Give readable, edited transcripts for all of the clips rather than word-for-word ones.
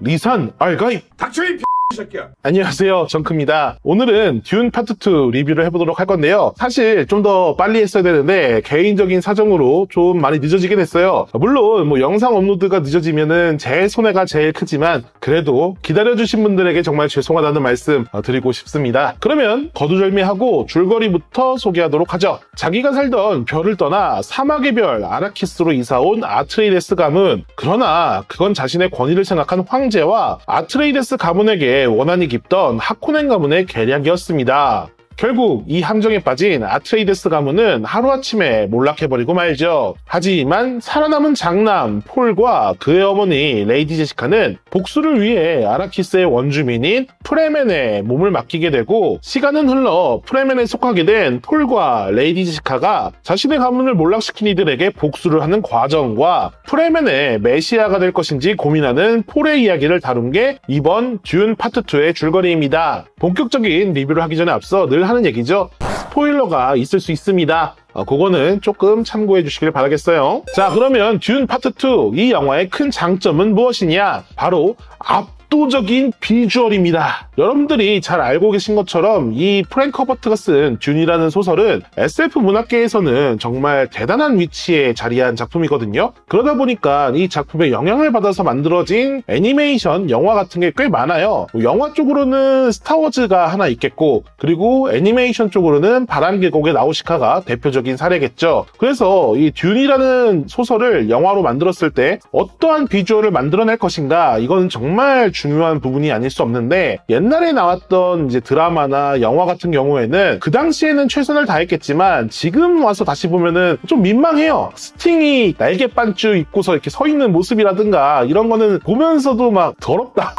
리산 알가입. 닥쳐 이 새끼야. 안녕하세요, 정크입니다. 오늘은 듄 파트 2 리뷰를 해보도록 할 건데요. 사실 좀 더 빨리 했어야 되는데 개인적인 사정으로 좀 많이 늦어지긴 했어요. 물론 뭐 영상 업로드가 늦어지면은 제 손해가 제일 크지만 그래도 기다려주신 분들에게 정말 죄송하다는 말씀 드리고 싶습니다. 그러면 거두절미하고 줄거리부터 소개하도록 하죠. 자기가 살던 별을 떠나 사막의 별 아라키스로 이사온 아트레이데스 가문. 그러나 그건 자신의 권위를 생각한 황제와 아트레이데스 가문에게 원한이 깊던 하코넨 가문의 계략이었습니다. 결국 이 함정에 빠진 아트레이데스 가문은 하루아침에 몰락해버리고 말죠. 하지만 살아남은 장남 폴과 그의 어머니 레이디 제시카는 복수를 위해 아라키스의 원주민인 프레멘에 몸을 맡기게 되고, 시간은 흘러 프레멘에 속하게 된 폴과 레이디 제시카가 자신의 가문을 몰락시킨 이들에게 복수를 하는 과정과 프레멘의 메시아가 될 것인지 고민하는 폴의 이야기를 다룬 게 이번 듄 파트 2의 줄거리입니다. 본격적인 리뷰를 하기 전에 앞서 늘 하는 얘기죠. 스포일러가 있을 수 있습니다. 그거는 조금 참고해 주시길 바라겠어요. 자, 그러면 듄 파트 2, 이 영화의 큰 장점은 무엇이냐? 바로 압도적인 비주얼입니다. 여러분들이 잘 알고 계신 것처럼 이 프랭크 허버트가 쓴 듄이라는 소설은 SF 문학계에서는 정말 대단한 위치에 자리한 작품이거든요. 그러다 보니까 이 작품에 영향을 받아서 만들어진 애니메이션 영화 같은 게 꽤 많아요. 영화 쪽으로는 스타워즈가 하나 있겠고, 그리고 애니메이션 쪽으로는 바람계곡의 나우시카가 대표적인 사례겠죠. 그래서 이 듄이라는 소설을 영화로 만들었을 때 어떠한 비주얼을 만들어낼 것인가, 이건 정말 중요한 부분이 아닐 수 없는데, 옛날에 나왔던 이제 드라마나 영화 같은 경우에는 그 당시에는 최선을 다했겠지만 지금 와서 다시 보면은 좀 민망해요. 스팅이 날개 반쭈 입고서 이렇게 서 있는 모습이라든가 이런 거는 보면서도 막 더럽다.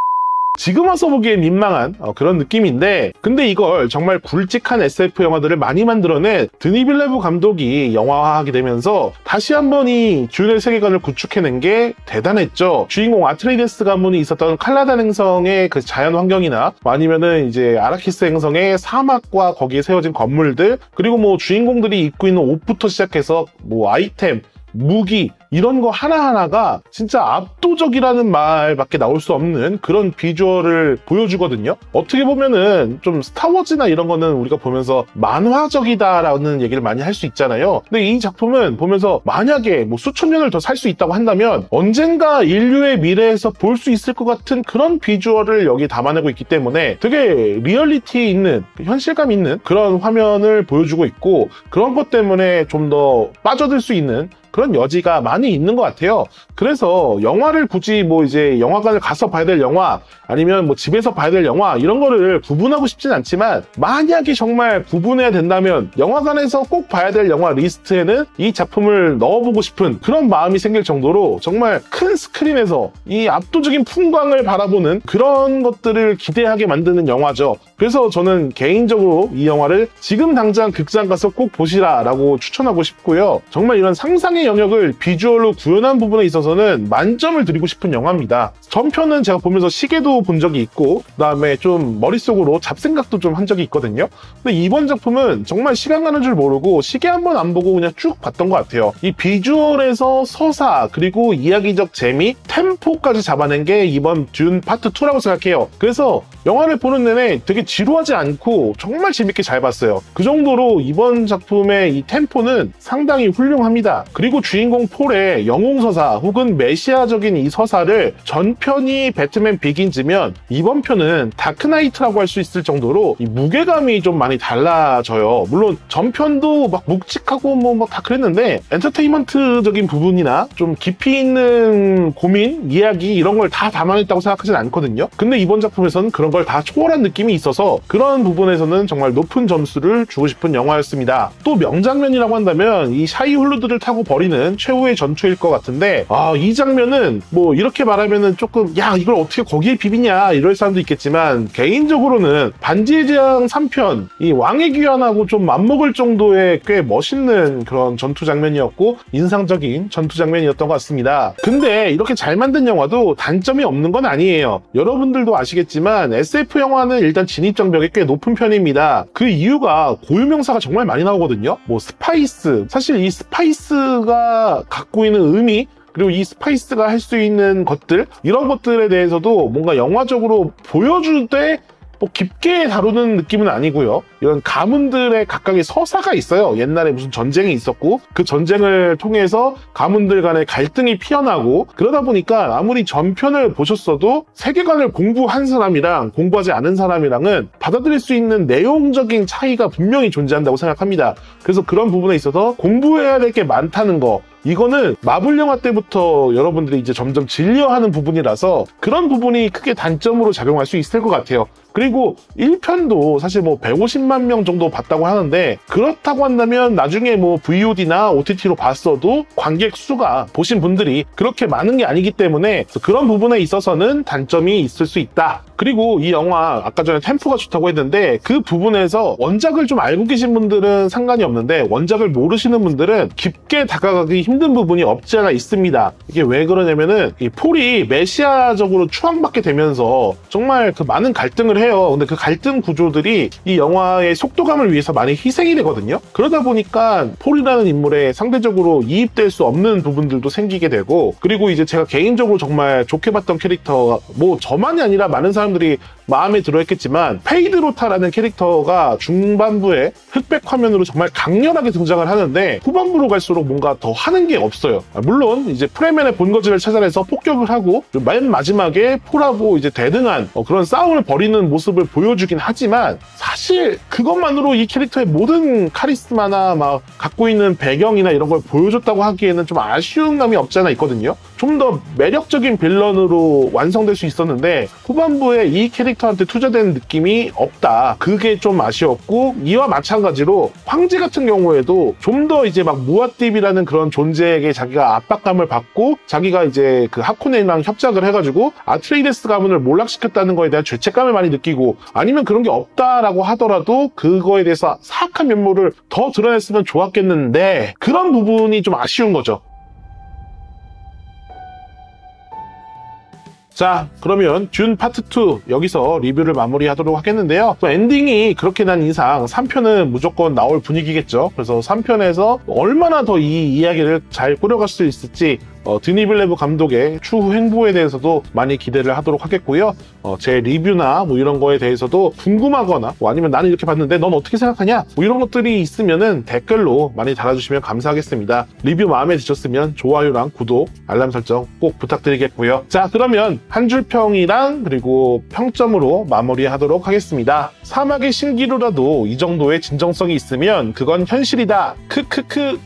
지금 와서 보기에 민망한 그런 느낌인데, 근데 이걸 정말 굵직한 SF 영화들을 많이 만들어낸 드니 빌레브 감독이 영화화하게 되면서 다시 한번 이 듄의 세계관을 구축해낸 게 대단했죠. 주인공 아트레이데스 가문이 있었던 칼라단 행성의 그 자연 환경이나 아니면은 이제 아라키스 행성의 사막과 거기에 세워진 건물들, 그리고 뭐 주인공들이 입고 있는 옷부터 시작해서 뭐 아이템, 무기, 이런 거 하나하나가 진짜 압도적이라는 말밖에 나올 수 없는 그런 비주얼을 보여주거든요. 어떻게 보면은 좀 스타워즈나 이런 거는 우리가 보면서 만화적이다라는 얘기를 많이 할 수 있잖아요. 근데 이 작품은 보면서 만약에 뭐 수천 년을 더 살 수 있다고 한다면 언젠가 인류의 미래에서 볼 수 있을 것 같은 그런 비주얼을 여기 담아내고 있기 때문에 되게 리얼리티 있는, 현실감 있는 그런 화면을 보여주고 있고, 그런 것 때문에 좀 더 빠져들 수 있는 그런 여지가 많이 있는 것 같아요. 그래서 영화를 굳이 뭐 이제 영화관을 가서 봐야 될 영화, 아니면 뭐 집에서 봐야 될 영화, 이런 거를 구분하고 싶진 않지만 만약에 정말 구분해야 된다면 영화관에서 꼭 봐야 될 영화 리스트에는 이 작품을 넣어보고 싶은 그런 마음이 생길 정도로 정말 큰 스크린에서 이 압도적인 풍광을 바라보는 그런 것들을 기대하게 만드는 영화죠. 그래서 저는 개인적으로 이 영화를 지금 당장 극장 가서 꼭 보시라라고 추천하고 싶고요. 정말 이런 상상의 영역을 비주얼로 구현한 부분에 있어서는 만점을 드리고 싶은 영화입니다. 전편은 제가 보면서 시계도 본 적이 있고, 그 다음에 좀 머릿속으로 잡생각도 좀 한 적이 있거든요. 근데 이번 작품은 정말 시간 가는 줄 모르고 시계 한 번 안 보고 그냥 쭉 봤던 것 같아요. 이 비주얼에서 서사, 그리고 이야기적 재미, 템포까지 잡아낸 게 이번 듄 파트 2라고 생각해요. 그래서 영화를 보는 내내 되게 지루하지 않고 정말 재밌게 잘 봤어요. 그 정도로 이번 작품의 이 템포는 상당히 훌륭합니다. 그리고 주인공 폴의 영웅서사 혹은 메시아적인 이 서사를 전편이 배트맨 비긴즈면 이번 편은 다크나이트라고 할 수 있을 정도로 이 무게감이 좀 많이 달라져요. 물론 전편도 막 묵직하고 뭐 다 그랬는데 엔터테인먼트적인 부분이나 좀 깊이 있는 고민, 이야기 이런 걸 다 담아냈다고 생각하진 않거든요. 근데 이번 작품에서는 그런 걸 다 초월한 느낌이 있어서 그런 부분에서는 정말 높은 점수를 주고 싶은 영화였습니다. 또 명장면이라고 한다면 이 샤이 훌루드를 타고 버리는 최후의 전투일 것 같은데, 이 장면은 뭐 이렇게 말하면은 조금 야 이걸 어떻게 거기에 비비냐 이럴 사람도 있겠지만, 개인적으로는 반지의 제왕 3편 이 왕의 귀환하고 좀 맞먹을 정도의 꽤 멋있는 그런 전투 장면이었고 인상적인 전투 장면이었던 것 같습니다. 근데 이렇게 잘 만든 영화도 단점이 없는 건 아니에요. 여러분들도 아시겠지만 SF 영화는 일단 진입장벽이 꽤 높은 편입니다. 그 이유가 고유명사가 정말 많이 나오거든요. 뭐 스파이스, 사실 이 스파이스가 갖고 있는 의미, 그리고 이 스파이스가 할 수 있는 것들, 이런 것들에 대해서도 뭔가 영화적으로 보여줄 때 뭐 깊게 다루는 느낌은 아니고요. 이런 가문들의 각각의 서사가 있어요. 옛날에 무슨 전쟁이 있었고 그 전쟁을 통해서 가문들 간의 갈등이 피어나고, 그러다 보니까 아무리 전편을 보셨어도 세계관을 공부한 사람이랑 공부하지 않은 사람이랑은 받아들일 수 있는 내용적인 차이가 분명히 존재한다고 생각합니다. 그래서 그런 부분에 있어서 공부해야 될 게 많다는 거, 이거는 마블 영화 때부터 여러분들이 이제 점점 질려하는 부분이라서 그런 부분이 크게 단점으로 작용할 수 있을 것 같아요. 그리고 1편도 사실 뭐 150만 명 정도 봤다고 하는데, 그렇다고 한다면 나중에 뭐 VOD나 OTT로 봤어도 관객 수가, 보신 분들이 그렇게 많은 게 아니기 때문에 그런 부분에 있어서는 단점이 있을 수 있다. 그리고 이 영화 아까 전에 템포가 좋다고 했는데, 그 부분에서 원작을 좀 알고 계신 분들은 상관이 없는데 원작을 모르시는 분들은 깊게 다가가기 힘든 부분이 없지 않아 있습니다. 이게 왜 그러냐면은 이 폴이 메시아적으로 추앙받게 되면서 정말 그 많은 갈등을 해요. 근데 그 갈등 구조들이 이 영화의 속도감을 위해서 많이 희생이 되거든요. 그러다 보니까 폴이라는 인물에 상대적으로 이입될 수 없는 부분들도 생기게 되고, 그리고 이제 제가 개인적으로 정말 좋게 봤던 캐릭터, 뭐 저만이 아니라 많은 사람들이 마음에 들어했겠지만 페이드로타라는 캐릭터가 중반부에 흑백 화면으로 정말 강렬하게 등장을 하는데 후반부로 갈수록 뭔가 더 하는 게 없어요. 물론 이제 프레멘의 본거지를 찾아내서 폭격을 하고 맨 마지막에 폴하고 이제 대등한 그런 싸움을 벌이는 모습을 보여주긴 하지만, 사실 그것만으로 이 캐릭터의 모든 카리스마나 막 갖고 있는 배경이나 이런 걸 보여줬다고 하기에는 좀 아쉬운 감이 없지 않아 있거든요. 좀 더 매력적인 빌런으로 완성될 수 있었는데 후반부에 이 캐릭터한테 투자된 느낌이 없다. 그게 좀 아쉬웠고, 이와 마찬가지로 황제 같은 경우에도 좀 더 이제 막 무아딥이라는 그런 존재에게 자기가 압박감을 받고 자기가 이제 그 하코넨이랑 협작을 해가지고 아트레이데스 가문을 몰락시켰다는 거에 대한 죄책감을 많이 느끼고, 아니면 그런 게 없다라고 하더라도 그거에 대해서 사악한 면모를 더 드러냈으면 좋았겠는데 그런 부분이 좀 아쉬운 거죠. 자, 그러면 듄 파트 2 여기서 리뷰를 마무리하도록 하겠는데요. 또 엔딩이 그렇게 난 이상 3편은 무조건 나올 분위기겠죠. 그래서 3편에서 얼마나 더 이 이야기를 잘 꾸려갈 수 있을지 드니 빌레브 감독의 추후 행보에 대해서도 많이 기대를 하도록 하겠고요. 제 리뷰나 뭐 이런 거에 대해서도 궁금하거나 뭐 아니면 나는 이렇게 봤는데 넌 어떻게 생각하냐, 뭐 이런 것들이 있으면은 댓글로 많이 달아주시면 감사하겠습니다. 리뷰 마음에 드셨으면 좋아요랑 구독, 알람 설정 꼭 부탁드리겠고요. 자, 그러면 한 줄 평이랑 그리고 평점으로 마무리하도록 하겠습니다. 사막의 신기루라도 이 정도의 진정성이 있으면 그건 현실이다. 크크크.